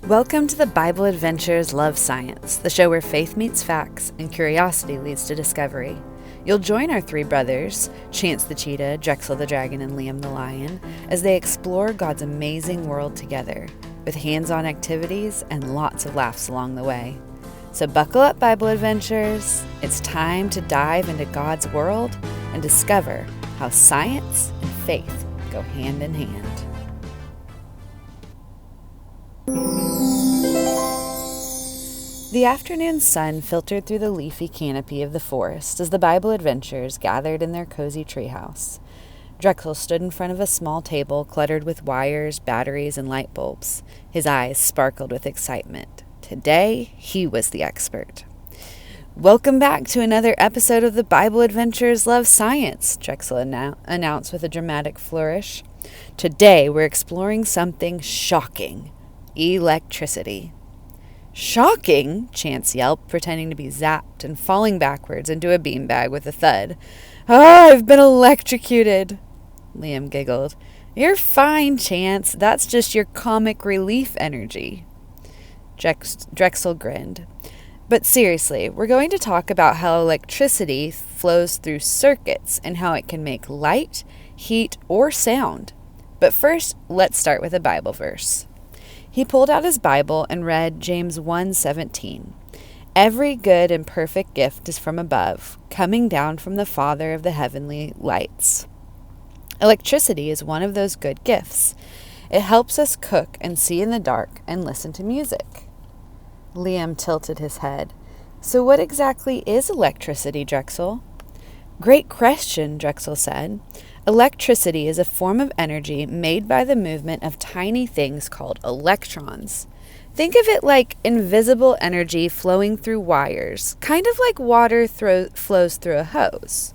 Welcome to the Bible Adventures Love Science, the show where faith meets facts and curiosity leads to discovery. You'll join our three brothers, Chance the cheetah, Drexel the dragon, and Liam the lion, as they explore God's amazing world together, with hands-on activities and lots of laughs along the way. So buckle up, Bible Adventures. It's time to dive into God's world and discover how science and faith go hand in hand. The afternoon sun filtered through the leafy canopy of the forest as the Bible Adventures gathered in their cozy treehouse. Drexel stood in front of a small table cluttered with wires, batteries, and light bulbs. His eyes sparkled with excitement. Today, he was the expert. Welcome back to another episode of the Bible Adventures Love Science, Drexel announced with a dramatic flourish. Today, we're exploring something shocking. Electricity. Shocking, Chance yelped, pretending to be zapped and falling backwards into a beanbag with a thud. I've been electrocuted, Liam giggled. You're fine, Chance. That's just your comic relief energy. Drexel grinned. But seriously, we're going to talk about how electricity flows through circuits and how it can make light, heat, or sound. But first, let's start with a Bible verse. He pulled out his Bible and read James 1:17. Every good and perfect gift is from above, coming down from the Father of the heavenly lights. Electricity is one of those good gifts. It helps us cook and see in the dark and listen to music. Liam tilted his head. So what exactly is electricity, Drexel? Great question, Drexel said. Electricity is a form of energy made by the movement of tiny things called electrons. Think of it like invisible energy flowing through wires, kind of like water flows through a hose.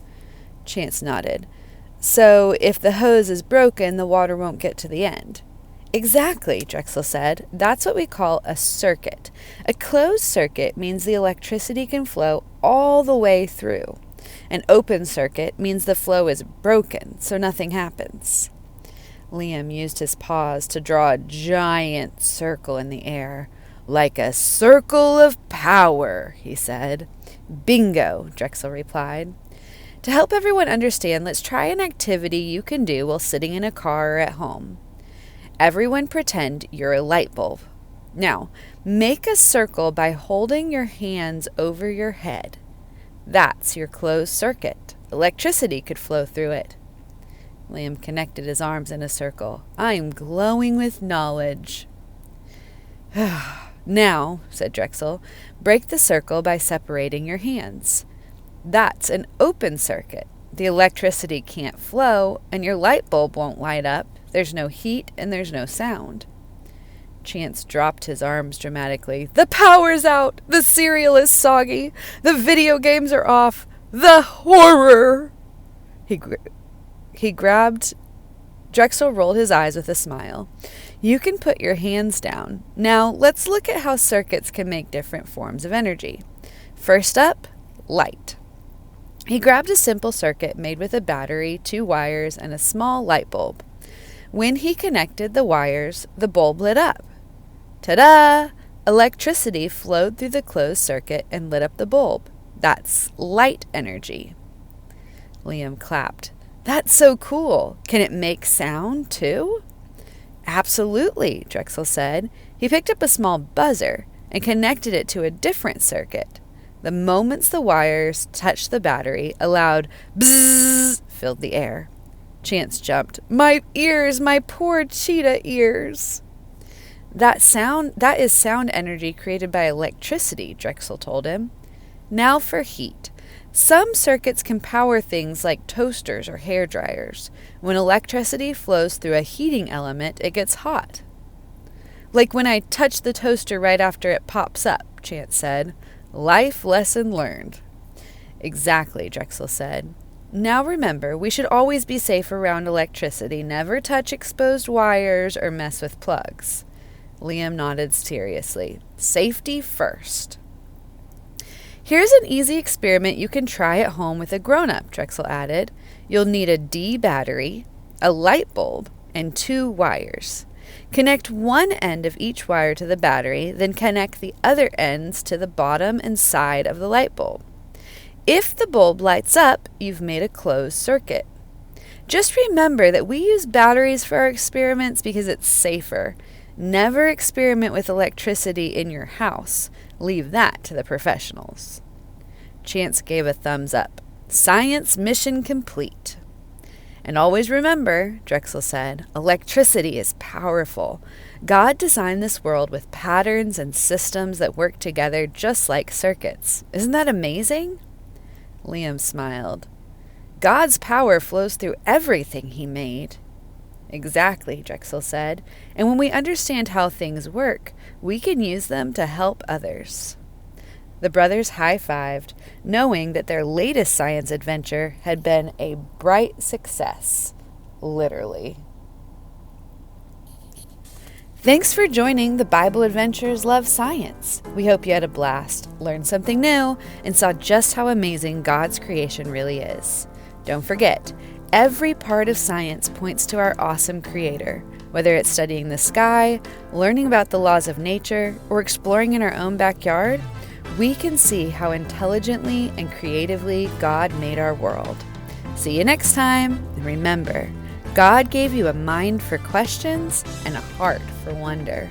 Chance nodded. So if the hose is broken, the water won't get to the end. Exactly, Drexel said. That's what we call a circuit. A closed circuit means the electricity can flow all the way through. An open circuit means the flow is broken, so nothing happens. Liam used his paws to draw a giant circle in the air. Like a circle of power, he said. Bingo, Drexel replied. To help everyone understand, let's try an activity you can do while sitting in a car or at home. Everyone pretend you're a light bulb. Now, make a circle by holding your hands over your head. That's your closed circuit. Electricity could flow through it. Liam connected his arms in a circle. I'm glowing with knowledge. Now, said Drexel, break the circle by separating your hands. That's an open circuit. The electricity can't flow, and your light bulb won't light up. There's no heat, and there's no sound. Chance dropped his arms dramatically. The power's out! The cereal is soggy! The video games are off! The horror! He grabbed... Drexel rolled his eyes with a smile. You can put your hands down. Now, let's look at how circuits can make different forms of energy. First up, light. He grabbed a simple circuit made with a battery, 2 wires, and a small light bulb. When he connected the wires, the bulb lit up. Ta-da! Electricity flowed through the closed circuit and lit up the bulb. That's light energy. Liam clapped. That's so cool. Can it make sound, too? Absolutely, Drexel said. He picked up a small buzzer and connected it to a different circuit. The moments the wires touched the battery, a loud bzzz filled the air. Chance jumped. My ears, my poor cheetah ears. That is sound energy created by electricity, Drexel told him. Now for heat. Some circuits can power things like toasters or hair dryers. When electricity flows through a heating element, it gets hot. Like when I touch the toaster right after it pops up, Chance said. Life lesson learned. Exactly, Drexel said. Now remember, we should always be safe around electricity. Never touch exposed wires or mess with plugs. Liam nodded seriously. Safety first. Here's an easy experiment you can try at home with a grown-up, Drexel added. You'll need a D battery, a light bulb, and 2 wires. Connect one end of each wire to the battery, then connect the other ends to the bottom and side of the light bulb. If the bulb lights up, you've made a closed circuit. Just remember that we use batteries for our experiments because it's safer. Never experiment with electricity in your house. Leave that to the professionals. Chance gave a thumbs up. Science mission complete. And always remember, Drexel said, electricity is powerful. God designed this world with patterns and systems that work together just like circuits. Isn't that amazing? Liam smiled. God's power flows through everything he made. Exactly, Drexel said. And when we understand how things work, we can use them to help others. The brothers high-fived, knowing that their latest science adventure had been a bright success. Literally. Thanks for joining the Bible Adventures Love Science. We hope you had a blast, learned something new, and saw just how amazing God's creation really is. Don't forget, every part of science points to our awesome Creator. Whether it's studying the sky, learning about the laws of nature, or exploring in our own backyard, we can see how intelligently and creatively God made our world. See you next time, and remember, God gave you a mind for questions and a heart for wonder.